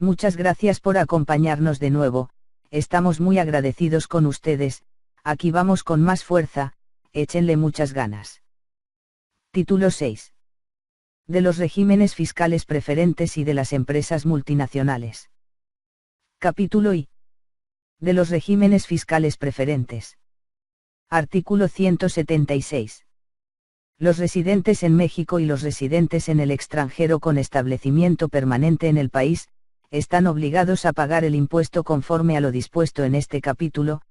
Muchas gracias por acompañarnos de nuevo, estamos muy agradecidos con ustedes, aquí vamos con más fuerza, échenle muchas ganas. Título 6. De los regímenes fiscales preferentes y de las empresas multinacionales. Capítulo I. De los regímenes fiscales preferentes. Artículo 176. Los residentes en México y los residentes en el extranjero con establecimiento permanente en el país, están obligados a pagar el impuesto conforme a lo dispuesto en este capítulo,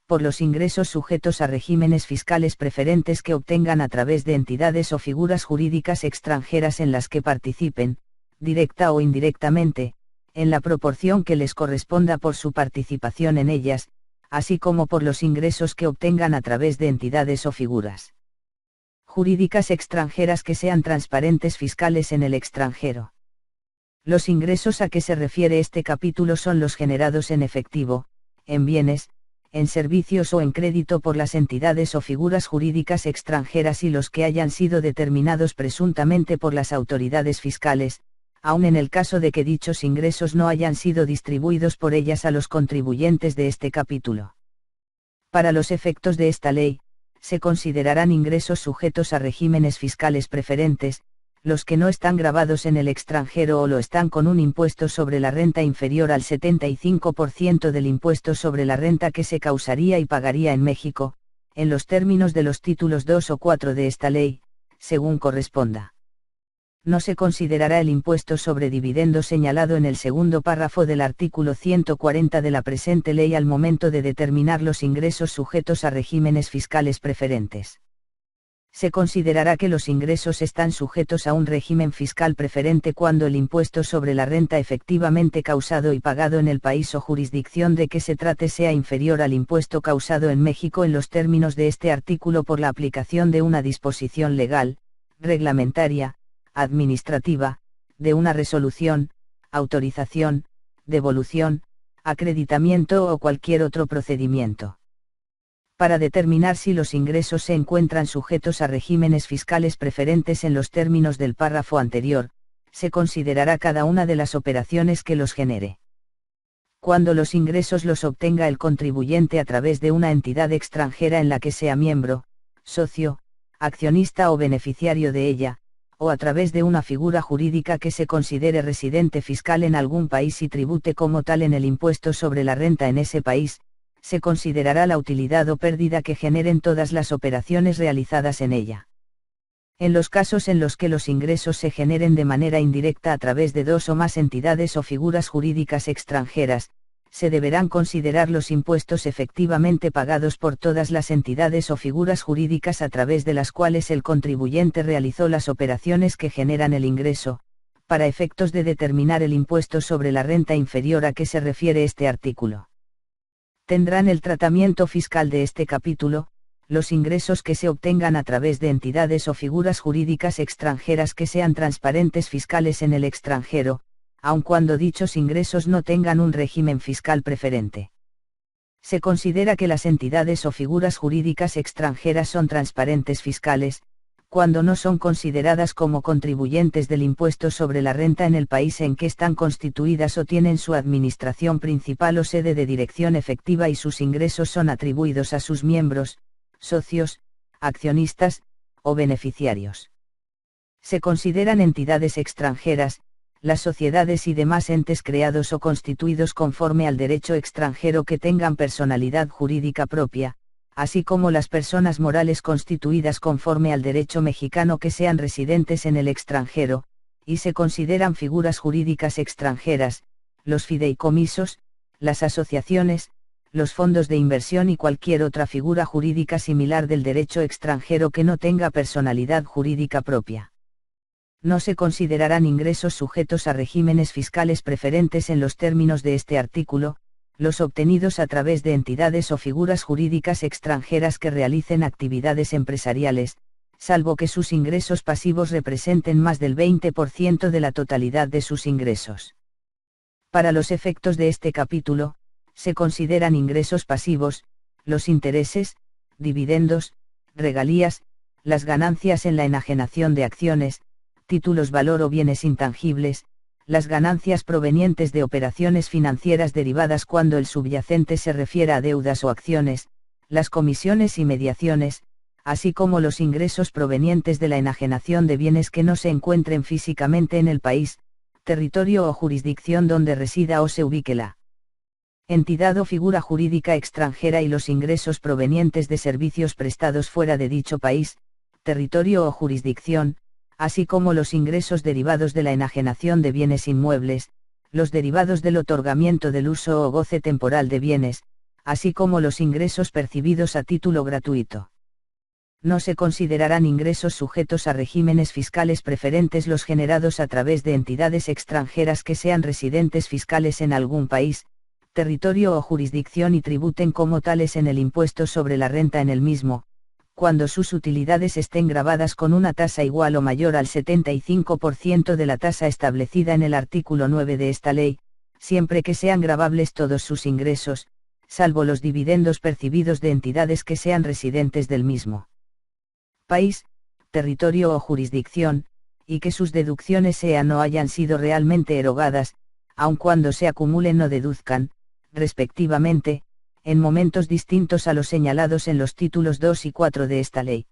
por los ingresos sujetos a regímenes fiscales preferentes que obtengan a través de entidades o figuras jurídicas extranjeras en las que participen, directa o indirectamente, en la proporción que les corresponda por su participación en ellas, así como por los ingresos que obtengan a través de entidades o figuras jurídicas extranjeras que sean transparentes fiscales en el extranjero. Los ingresos a que se refiere este capítulo son los generados en efectivo, en bienes, en servicios o en crédito por las entidades o figuras jurídicas extranjeras y los que hayan sido determinados presuntamente por las autoridades fiscales, aun en el caso de que dichos ingresos no hayan sido distribuidos por ellas a los contribuyentes de este capítulo. Para los efectos de esta ley, se considerarán ingresos sujetos a regímenes fiscales preferentes, los que no están gravados en el extranjero o lo están con un impuesto sobre la renta inferior al 75% del impuesto sobre la renta que se causaría y pagaría en México, en los términos de los títulos 2 o 4 de esta ley, según corresponda. No se considerará el impuesto sobre dividendos señalado en el segundo párrafo del artículo 140 de la presente ley al momento de determinar los ingresos sujetos a regímenes fiscales preferentes. Se considerará que los ingresos están sujetos a un régimen fiscal preferente cuando el impuesto sobre la renta efectivamente causado y pagado en el país o jurisdicción de que se trate sea inferior al impuesto causado en México en los términos de este artículo por la aplicación de una disposición legal, reglamentaria, administrativa, de una resolución, autorización, devolución, acreditamiento o cualquier otro procedimiento. Para determinar si los ingresos se encuentran sujetos a regímenes fiscales preferentes en los términos del párrafo anterior, se considerará cada una de las operaciones que los genere. Cuando los ingresos los obtenga el contribuyente a través de una entidad extranjera en la que sea miembro, socio, accionista o beneficiario de ella, o a través de una figura jurídica que se considere residente fiscal en algún país y tribute como tal en el impuesto sobre la renta en ese país, se considerará la utilidad o pérdida que generen todas las operaciones realizadas en ella. En los casos en los que los ingresos se generen de manera indirecta a través de dos o más entidades o figuras jurídicas extranjeras, se deberán considerar los impuestos efectivamente pagados por todas las entidades o figuras jurídicas a través de las cuales el contribuyente realizó las operaciones que generan el ingreso, para efectos de determinar el impuesto sobre la renta inferior a que se refiere este artículo. Tendrán el tratamiento fiscal de este capítulo, los ingresos que se obtengan a través de entidades o figuras jurídicas extranjeras que sean transparentes fiscales en el extranjero, aun cuando dichos ingresos no tengan un régimen fiscal preferente. Se considera que las entidades o figuras jurídicas extranjeras son transparentes fiscales, cuando no son consideradas como contribuyentes del impuesto sobre la renta en el país en que están constituidas o tienen su administración principal o sede de dirección efectiva y sus ingresos son atribuidos a sus miembros, socios, accionistas, o beneficiarios. Se consideran entidades extranjeras, las sociedades y demás entes creados o constituidos conforme al derecho extranjero que tengan personalidad jurídica propia, así como las personas morales constituidas conforme al derecho mexicano que sean residentes en el extranjero, y se consideran figuras jurídicas extranjeras, los fideicomisos, las asociaciones, los fondos de inversión y cualquier otra figura jurídica similar del derecho extranjero que no tenga personalidad jurídica propia. No se considerarán ingresos sujetos a regímenes fiscales preferentes en los términos de este artículo, los obtenidos a través de entidades o figuras jurídicas extranjeras que realicen actividades empresariales, salvo que sus ingresos pasivos representen más del 20% de la totalidad de sus ingresos. Para los efectos de este capítulo, se consideran ingresos pasivos, los intereses, dividendos, regalías, las ganancias en la enajenación de acciones, títulos valor o bienes intangibles, las ganancias provenientes de operaciones financieras derivadas cuando el subyacente se refiere a deudas o acciones, las comisiones y mediaciones, así como los ingresos provenientes de la enajenación de bienes que no se encuentren físicamente en el país, territorio o jurisdicción donde resida o se ubique la entidad o figura jurídica extranjera y los ingresos provenientes de servicios prestados fuera de dicho país, territorio o jurisdicción, así como los ingresos derivados de la enajenación de bienes inmuebles, los derivados del otorgamiento del uso o goce temporal de bienes, así como los ingresos percibidos a título gratuito. No se considerarán ingresos sujetos a regímenes fiscales preferentes los generados a través de entidades extranjeras que sean residentes fiscales en algún país, territorio o jurisdicción y tributen como tales en el impuesto sobre la renta en el mismo, cuando sus utilidades estén gravadas con una tasa igual o mayor al 75% de la tasa establecida en el artículo 9 de esta ley, siempre que sean gravables todos sus ingresos, salvo los dividendos percibidos de entidades que sean residentes del mismo país, territorio o jurisdicción, y que sus deducciones sean o hayan sido realmente erogadas, aun cuando se acumulen o deduzcan, respectivamente, en momentos distintos a los señalados en los títulos 2 y 4 de esta ley.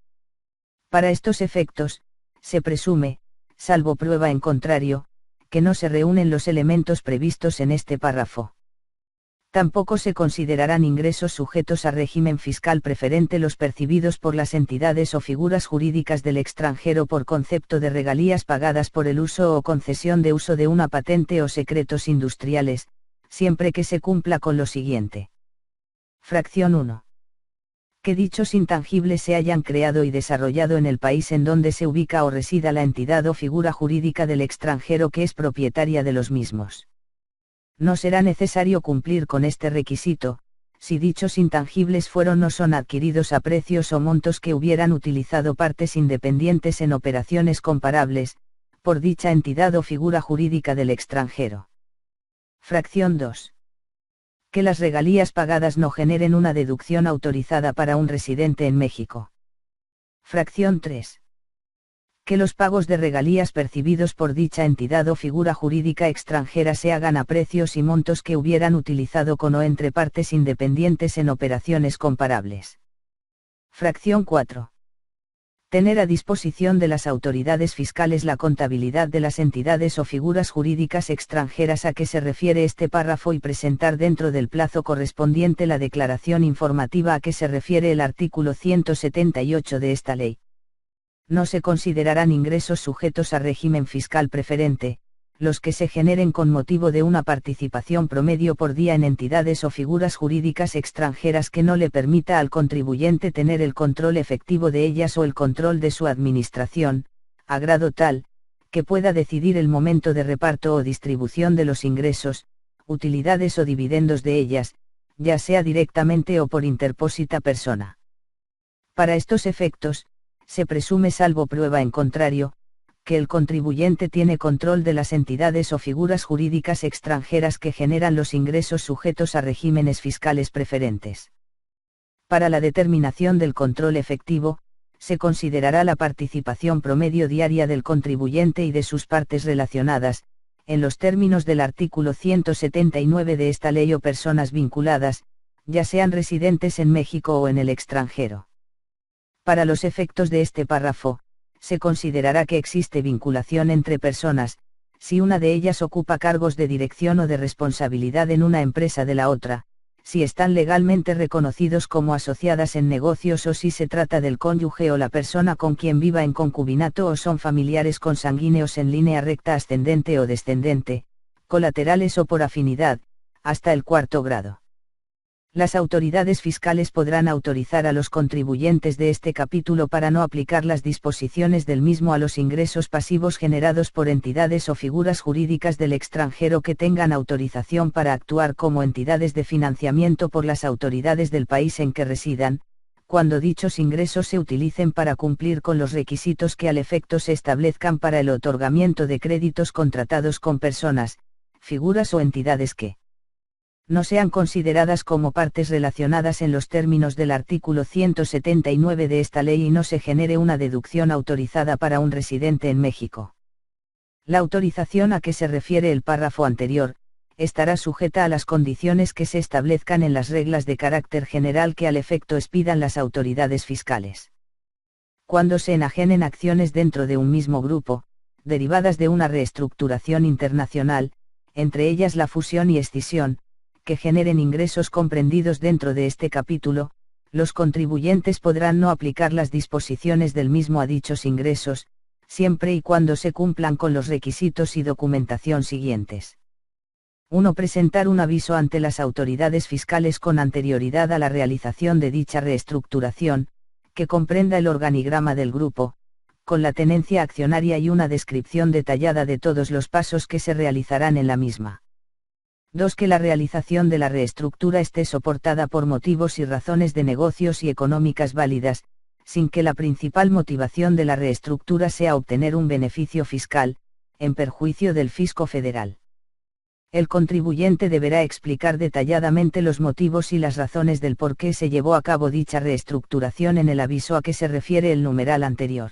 Para estos efectos, se presume, salvo prueba en contrario, que no se reúnen los elementos previstos en este párrafo. Tampoco se considerarán ingresos sujetos a régimen fiscal preferente los percibidos por las entidades o figuras jurídicas del extranjero por concepto de regalías pagadas por el uso o concesión de uso de una patente o secretos industriales, siempre que se cumpla con lo siguiente. Fracción 1. Que dichos intangibles se hayan creado y desarrollado en el país en donde se ubica o resida la entidad o figura jurídica del extranjero que es propietaria de los mismos. No será necesario cumplir con este requisito, si dichos intangibles fueron o son adquiridos a precios o montos que hubieran utilizado partes independientes en operaciones comparables, por dicha entidad o figura jurídica del extranjero. Fracción 2. Que las regalías pagadas no generen una deducción autorizada para un residente en México. Fracción 3. Que los pagos de regalías percibidos por dicha entidad o figura jurídica extranjera se hagan a precios y montos que hubieran utilizado con o entre partes independientes en operaciones comparables. Fracción 4. Tener a disposición de las autoridades fiscales la contabilidad de las entidades o figuras jurídicas extranjeras a que se refiere este párrafo y presentar dentro del plazo correspondiente la declaración informativa a que se refiere el artículo 178 de esta ley. No se considerarán ingresos sujetos a régimen fiscal preferente, los que se generen con motivo de una participación promedio por día en entidades o figuras jurídicas extranjeras que no le permita al contribuyente tener el control efectivo de ellas o el control de su administración, a grado tal, que pueda decidir el momento de reparto o distribución de los ingresos, utilidades o dividendos de ellas, ya sea directamente o por interpósita persona. Para estos efectos, se presume salvo prueba en contrario, que el contribuyente tiene control de las entidades o figuras jurídicas extranjeras que generan los ingresos sujetos a regímenes fiscales preferentes. Para la determinación del control efectivo, se considerará la participación promedio diaria del contribuyente y de sus partes relacionadas, en los términos del artículo 179 de esta ley o personas vinculadas, ya sean residentes en México o en el extranjero. Para los efectos de este párrafo, se considerará que existe vinculación entre personas, si una de ellas ocupa cargos de dirección o de responsabilidad en una empresa de la otra, si están legalmente reconocidos como asociadas en negocios o si se trata del cónyuge o la persona con quien viva en concubinato o son familiares consanguíneos en línea recta ascendente o descendente, colaterales o por afinidad, hasta el 4º grado. Las autoridades fiscales podrán autorizar a los contribuyentes de este capítulo para no aplicar las disposiciones del mismo a los ingresos pasivos generados por entidades o figuras jurídicas del extranjero que tengan autorización para actuar como entidades de financiamiento por las autoridades del país en que residan, cuando dichos ingresos se utilicen para cumplir con los requisitos que al efecto se establezcan para el otorgamiento de créditos contratados con personas, figuras o entidades que no sean consideradas como partes relacionadas en los términos del artículo 179 de esta ley y no se genere una deducción autorizada para un residente en México. La autorización a que se refiere el párrafo anterior, estará sujeta a las condiciones que se establezcan en las reglas de carácter general que al efecto expidan las autoridades fiscales. Cuando se enajenen acciones dentro de un mismo grupo, derivadas de una reestructuración internacional, entre ellas la fusión y escisión, que generen ingresos comprendidos dentro de este capítulo, los contribuyentes podrán no aplicar las disposiciones del mismo a dichos ingresos, siempre y cuando se cumplan con los requisitos y documentación siguientes. 1. Presentar un aviso ante las autoridades fiscales con anterioridad a la realización de dicha reestructuración, que comprenda el organigrama del grupo, con la tenencia accionaria y una descripción detallada de todos los pasos que se realizarán en la misma. 2. Que la realización de la reestructura esté soportada por motivos y razones de negocios y económicas válidas, sin que la principal motivación de la reestructura sea obtener un beneficio fiscal, en perjuicio del fisco federal. El contribuyente deberá explicar detalladamente los motivos y las razones del por qué se llevó a cabo dicha reestructuración en el aviso a que se refiere el numeral anterior.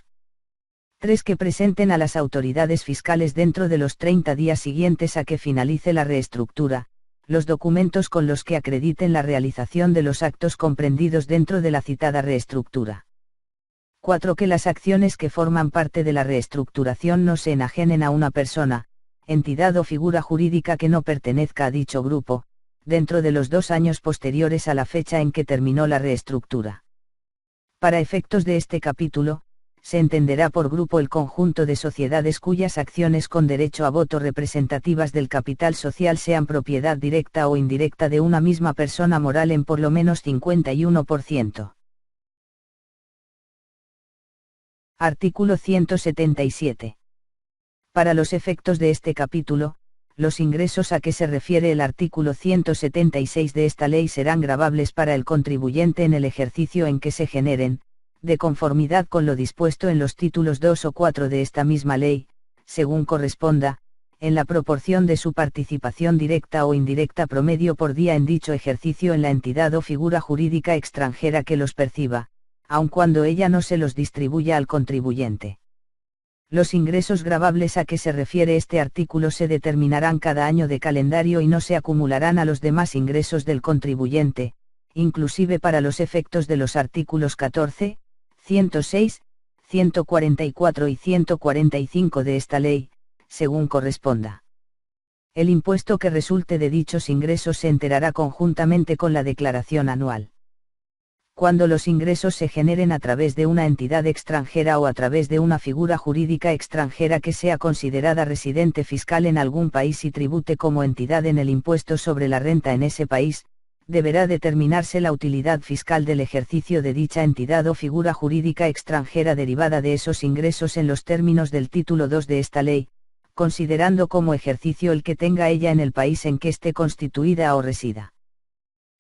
3. Que presenten a las autoridades fiscales dentro de los 30 días siguientes a que finalice la reestructura, los documentos con los que acrediten la realización de los actos comprendidos dentro de la citada reestructura. 4. Que las acciones que forman parte de la reestructuración no se enajenen a una persona, entidad o figura jurídica que no pertenezca a dicho grupo, dentro de los 2 años posteriores a la fecha en que terminó la reestructura. Para efectos de este capítulo, se entenderá por grupo el conjunto de sociedades cuyas acciones con derecho a voto representativas del capital social sean propiedad directa o indirecta de una misma persona moral en por lo menos 51%. Artículo 177. Para los efectos de este capítulo, los ingresos a que se refiere el artículo 176 de esta ley serán gravables para el contribuyente en el ejercicio en que se generen, de conformidad con lo dispuesto en los títulos 2 o 4 de esta misma ley, según corresponda, en la proporción de su participación directa o indirecta promedio por día en dicho ejercicio en la entidad o figura jurídica extranjera que los perciba, aun cuando ella no se los distribuya al contribuyente. Los ingresos gravables a que se refiere este artículo se determinarán cada año de calendario y no se acumularán a los demás ingresos del contribuyente, inclusive para los efectos de los artículos 14, 106, 144 y 145 de esta ley, según corresponda. El impuesto que resulte de dichos ingresos se enterará conjuntamente con la declaración anual. Cuando los ingresos se generen a través de una entidad extranjera o a través de una figura jurídica extranjera que sea considerada residente fiscal en algún país y tribute como entidad en el impuesto sobre la renta en ese país, deberá determinarse la utilidad fiscal del ejercicio de dicha entidad o figura jurídica extranjera derivada de esos ingresos en los términos del título 2 de esta ley, considerando como ejercicio el que tenga ella en el país en que esté constituida o resida.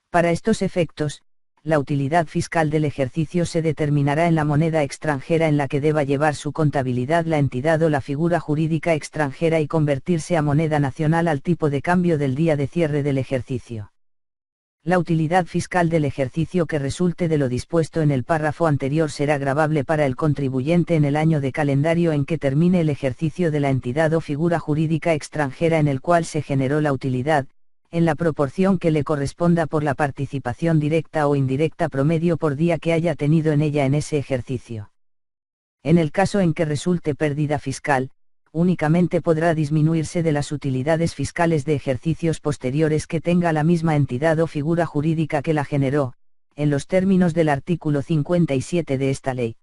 Para estos efectos, la utilidad fiscal del ejercicio se determinará en la moneda extranjera en la que deba llevar su contabilidad la entidad o la figura jurídica extranjera y convertirse a moneda nacional al tipo de cambio del día de cierre del ejercicio. La utilidad fiscal del ejercicio que resulte de lo dispuesto en el párrafo anterior será gravable para el contribuyente en el año de calendario en que termine el ejercicio de la entidad o figura jurídica extranjera en el cual se generó la utilidad, en la proporción que le corresponda por la participación directa o indirecta promedio por día que haya tenido en ella en ese ejercicio. En el caso en que resulte pérdida fiscal, únicamente podrá disminuirse de las utilidades fiscales de ejercicios posteriores que tenga la misma entidad o figura jurídica que la generó, en los términos del artículo 57 de esta ley.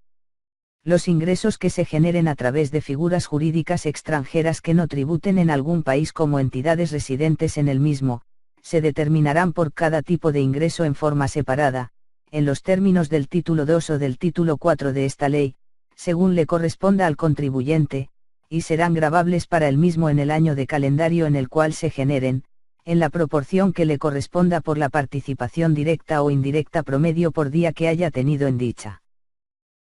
Los ingresos que se generen a través de figuras jurídicas extranjeras que no tributen en algún país como entidades residentes en el mismo, se determinarán por cada tipo de ingreso en forma separada, en los términos del título 2 o del título 4 de esta ley, según le corresponda al contribuyente, y serán gravables para el mismo en el año de calendario en el cual se generen, en la proporción que le corresponda por la participación directa o indirecta promedio por día que haya tenido en dicha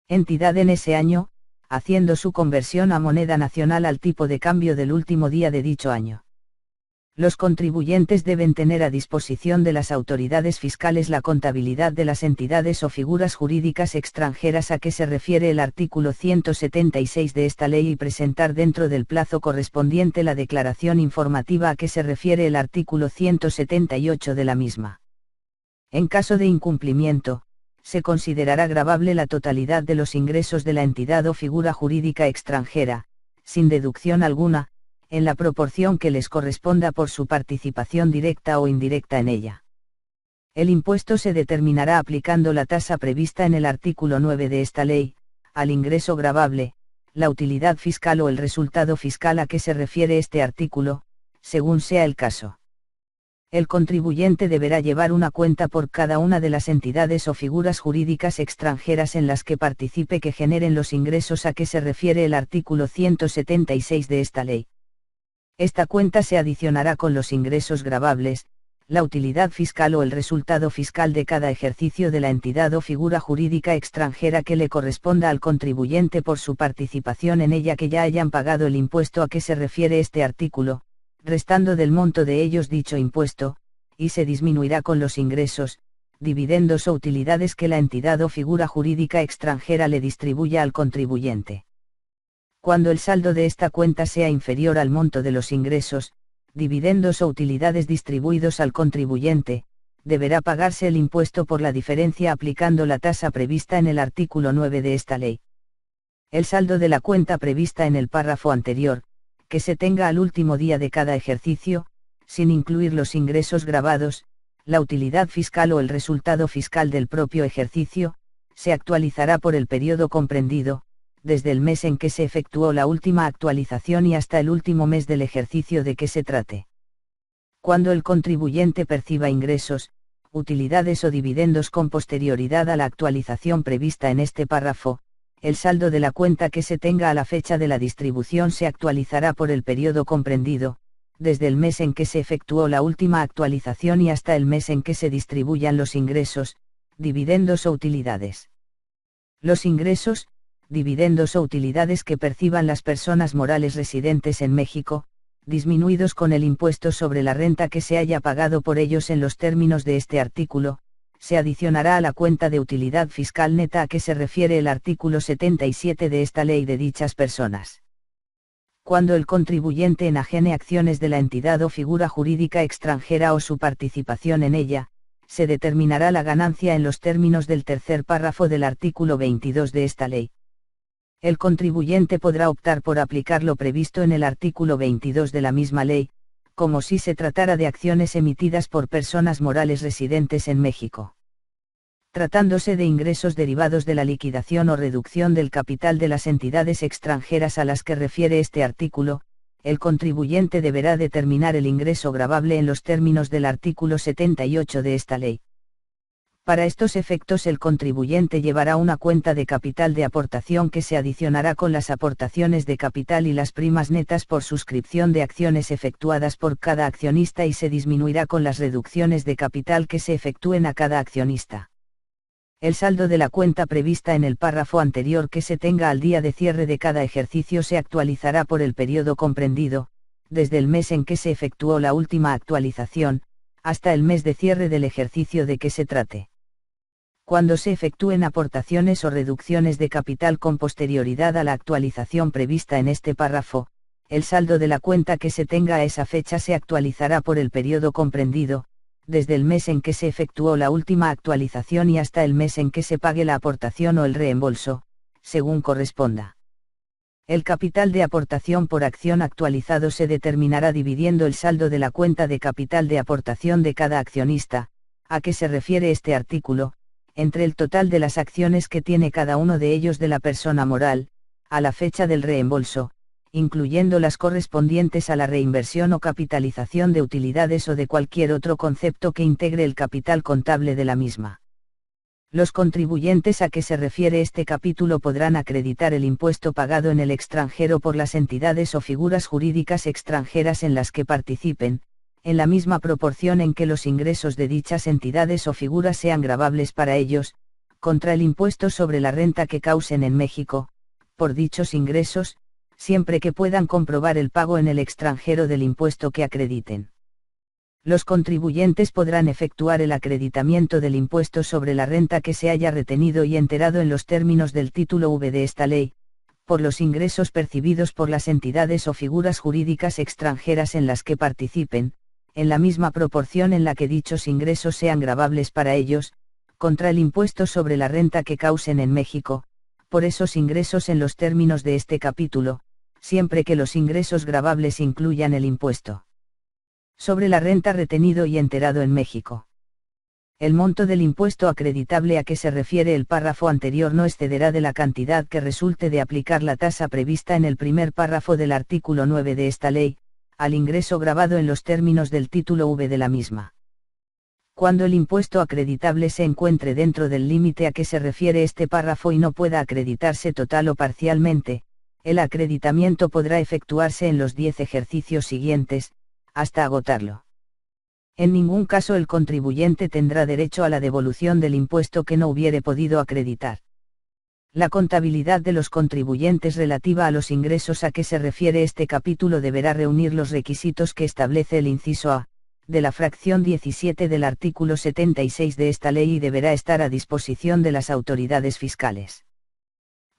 entidad en ese año, haciendo su conversión a moneda nacional al tipo de cambio del último día de dicho año. Los contribuyentes deben tener a disposición de las autoridades fiscales la contabilidad de las entidades o figuras jurídicas extranjeras a que se refiere el artículo 176 de esta ley y presentar dentro del plazo correspondiente la declaración informativa a que se refiere el artículo 178 de la misma. En caso de incumplimiento, se considerará gravable la totalidad de los ingresos de la entidad o figura jurídica extranjera, sin deducción alguna, en la proporción que les corresponda por su participación directa o indirecta en ella. El impuesto se determinará aplicando la tasa prevista en el artículo 9 de esta ley, al ingreso gravable, la utilidad fiscal o el resultado fiscal a que se refiere este artículo, según sea el caso. El contribuyente deberá llevar una cuenta por cada una de las entidades o figuras jurídicas extranjeras en las que participe que generen los ingresos a que se refiere el artículo 176 de esta ley. Esta cuenta se adicionará con los ingresos gravables, la utilidad fiscal o el resultado fiscal de cada ejercicio de la entidad o figura jurídica extranjera que le corresponda al contribuyente por su participación en ella que ya hayan pagado el impuesto a que se refiere este artículo, restando del monto de ellos dicho impuesto, y se disminuirá con los ingresos, dividendos o utilidades que la entidad o figura jurídica extranjera le distribuya al contribuyente. Cuando el saldo de esta cuenta sea inferior al monto de los ingresos, dividendos o utilidades distribuidos al contribuyente, deberá pagarse el impuesto por la diferencia aplicando la tasa prevista en el artículo 9 de esta ley. El saldo de la cuenta prevista en el párrafo anterior, que se tenga al último día de cada ejercicio, sin incluir los ingresos gravados, la utilidad fiscal o el resultado fiscal del propio ejercicio, se actualizará por el periodo comprendido, desde el mes en que se efectuó la última actualización y hasta el último mes del ejercicio de que se trate. Cuando el contribuyente perciba ingresos, utilidades o dividendos con posterioridad a la actualización prevista en este párrafo, el saldo de la cuenta que se tenga a la fecha de la distribución se actualizará por el periodo comprendido, desde el mes en que se efectuó la última actualización y hasta el mes en que se distribuyan los ingresos, dividendos o utilidades. Los ingresos, dividendos o utilidades que perciban las personas morales residentes en México, disminuidos con el impuesto sobre la renta que se haya pagado por ellos en los términos de este artículo, se adicionará a la cuenta de utilidad fiscal neta a que se refiere el artículo 77 de esta ley de dichas personas. Cuando el contribuyente enajene acciones de la entidad o figura jurídica extranjera o su participación en ella, se determinará la ganancia en los términos del tercer párrafo del artículo 22 de esta ley. El contribuyente podrá optar por aplicar lo previsto en el artículo 22 de la misma ley, como si se tratara de acciones emitidas por personas morales residentes en México. Tratándose de ingresos derivados de la liquidación o reducción del capital de las entidades extranjeras a las que refiere este artículo, el contribuyente deberá determinar el ingreso gravable en los términos del artículo 78 de esta ley. Para estos efectos el contribuyente llevará una cuenta de capital de aportación que se adicionará con las aportaciones de capital y las primas netas por suscripción de acciones efectuadas por cada accionista y se disminuirá con las reducciones de capital que se efectúen a cada accionista. El saldo de la cuenta prevista en el párrafo anterior que se tenga al día de cierre de cada ejercicio se actualizará por el periodo comprendido, desde el mes en que se efectuó la última actualización, hasta el mes de cierre del ejercicio de que se trate. Cuando se efectúen aportaciones o reducciones de capital con posterioridad a la actualización prevista en este párrafo, el saldo de la cuenta que se tenga a esa fecha se actualizará por el periodo comprendido, desde el mes en que se efectuó la última actualización y hasta el mes en que se pague la aportación o el reembolso, según corresponda. El capital de aportación por acción actualizado se determinará dividiendo el saldo de la cuenta de capital de aportación de cada accionista, a que se refiere este artículo, entre el total de las acciones que tiene cada uno de ellos de la persona moral, a la fecha del reembolso, incluyendo las correspondientes a la reinversión o capitalización de utilidades o de cualquier otro concepto que integre el capital contable de la misma. Los contribuyentes a que se refiere este capítulo podrán acreditar el impuesto pagado en el extranjero por las entidades o figuras jurídicas extranjeras en las que participen, en la misma proporción en que los ingresos de dichas entidades o figuras sean gravables para ellos, contra el impuesto sobre la renta que causen en México, por dichos ingresos, siempre que puedan comprobar el pago en el extranjero del impuesto que acrediten. Los contribuyentes podrán efectuar el acreditamiento del impuesto sobre la renta que se haya retenido y enterado en los términos del título V de esta ley, por los ingresos percibidos por las entidades o figuras jurídicas extranjeras en las que participen, en la misma proporción en la que dichos ingresos sean gravables para ellos, contra el impuesto sobre la renta que causen en México, por esos ingresos en los términos de este capítulo, siempre que los ingresos gravables incluyan el impuesto sobre la renta retenido y enterado en México. El monto del impuesto acreditable a que se refiere el párrafo anterior no excederá de la cantidad que resulte de aplicar la tasa prevista en el primer párrafo del artículo 9 de esta ley, al ingreso gravado en los términos del título V de la misma. Cuando el impuesto acreditable se encuentre dentro del límite a que se refiere este párrafo y no pueda acreditarse total o parcialmente, el acreditamiento podrá efectuarse en los 10 ejercicios siguientes, hasta agotarlo. En ningún caso el contribuyente tendrá derecho a la devolución del impuesto que no hubiere podido acreditar. La contabilidad de los contribuyentes relativa a los ingresos a que se refiere este capítulo deberá reunir los requisitos que establece el inciso A, de la fracción 17 del artículo 76 de esta ley y deberá estar a disposición de las autoridades fiscales.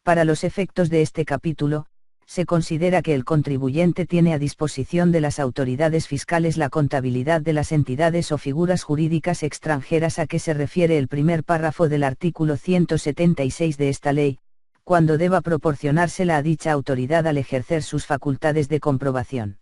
Para los efectos de este capítulo, se considera que el contribuyente tiene a disposición de las autoridades fiscales la contabilidad de las entidades o figuras jurídicas extranjeras a que se refiere el primer párrafo del artículo 176 de esta ley, cuando deba proporcionársela a dicha autoridad al ejercer sus facultades de comprobación.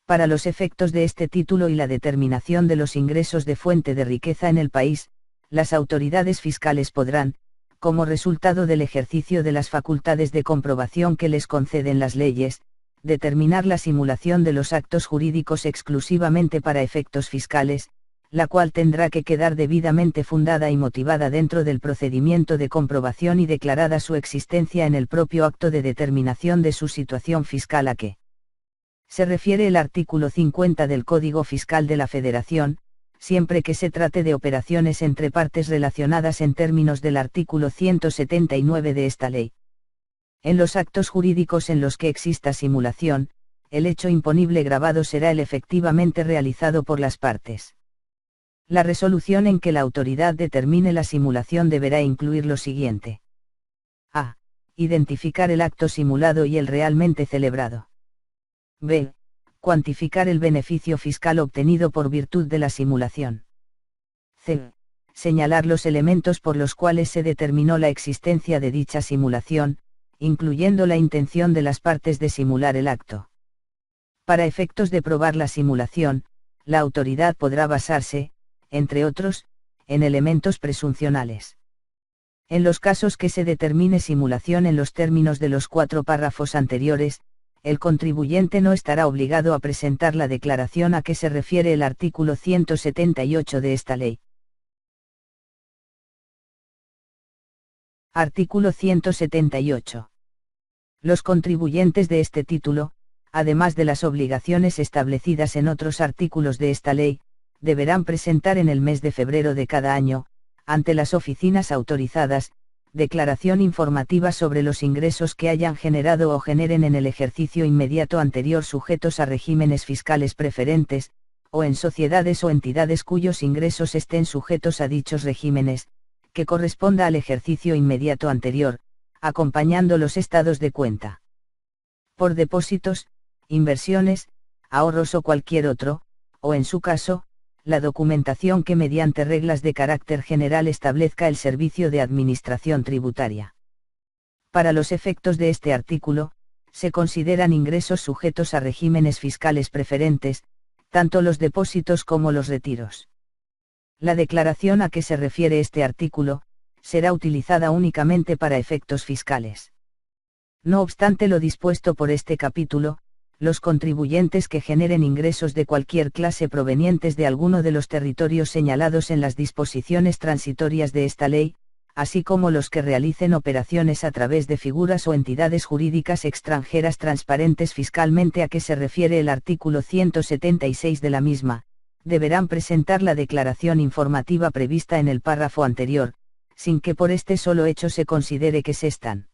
Para los efectos de este título y la determinación de los ingresos de fuente de riqueza en el país, las autoridades fiscales podrán, como resultado del ejercicio de las facultades de comprobación que les conceden las leyes, determinar la simulación de los actos jurídicos exclusivamente para efectos fiscales, la cual tendrá que quedar debidamente fundada y motivada dentro del procedimiento de comprobación y declarada su existencia en el propio acto de determinación de su situación fiscal a que se refiere el artículo 50 del Código Fiscal de la Federación, siempre que se trate de operaciones entre partes relacionadas en términos del artículo 179 de esta ley. En los actos jurídicos en los que exista simulación, el hecho imponible gravado será el efectivamente realizado por las partes. La resolución en que la autoridad determine la simulación deberá incluir lo siguiente. A. Identificar el acto simulado y el realmente celebrado. B. Cuantificar el beneficio fiscal obtenido por virtud de la simulación. C. Señalar los elementos por los cuales se determinó la existencia de dicha simulación, incluyendo la intención de las partes de simular el acto. Para efectos de probar la simulación, la autoridad podrá basarse, entre otros, en elementos presuncionales. En los casos que se determine simulación en los términos de los 4 párrafos anteriores, el contribuyente no estará obligado a presentar la declaración a que se refiere el artículo 178 de esta ley. Artículo 178. Los contribuyentes de este título, además de las obligaciones establecidas en otros artículos de esta ley, deberán presentar en el mes de febrero de cada año, ante las oficinas autorizadas, declaración informativa sobre los ingresos que hayan generado o generen en el ejercicio inmediato anterior sujetos a regímenes fiscales preferentes, o en sociedades o entidades cuyos ingresos estén sujetos a dichos regímenes, que corresponda al ejercicio inmediato anterior, acompañando los estados de cuenta. Por depósitos, inversiones, ahorros o cualquier otro, o en su caso, la documentación que mediante reglas de carácter general establezca el Servicio de Administración Tributaria. Para los efectos de este artículo, se consideran ingresos sujetos a regímenes fiscales preferentes, tanto los depósitos como los retiros. La declaración a que se refiere este artículo, será utilizada únicamente para efectos fiscales. No obstante lo dispuesto por este capítulo, los contribuyentes que generen ingresos de cualquier clase provenientes de alguno de los territorios señalados en las disposiciones transitorias de esta ley, así como los que realicen operaciones a través de figuras o entidades jurídicas extranjeras transparentes fiscalmente a que se refiere el artículo 176 de la misma, deberán presentar la declaración informativa prevista en el párrafo anterior, sin que por este solo hecho se considere que se están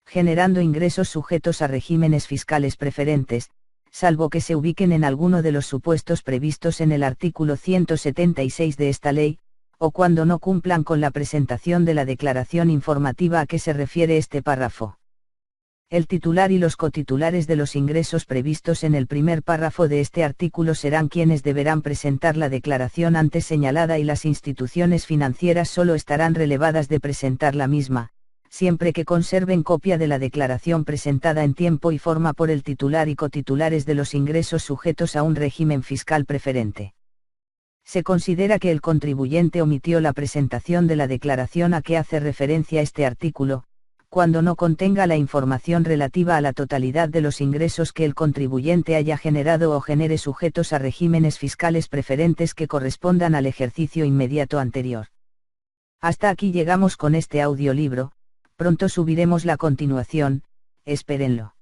generando ingresos sujetos a regímenes fiscales preferentes, salvo que se ubiquen en alguno de los supuestos previstos en el artículo 176 de esta ley, o cuando no cumplan con la presentación de la declaración informativa a que se refiere este párrafo. El titular y los cotitulares de los ingresos previstos en el primer párrafo de este artículo serán quienes deberán presentar la declaración antes señalada y las instituciones financieras solo estarán relevadas de presentar la misma, siempre que conserven copia de la declaración presentada en tiempo y forma por el titular y cotitulares de los ingresos sujetos a un régimen fiscal preferente. Se considera que el contribuyente omitió la presentación de la declaración a que hace referencia este artículo, cuando no contenga la información relativa a la totalidad de los ingresos que el contribuyente haya generado o genere sujetos a regímenes fiscales preferentes que correspondan al ejercicio inmediato anterior. Hasta aquí llegamos con este audiolibro, pronto subiremos la continuación, espérenlo.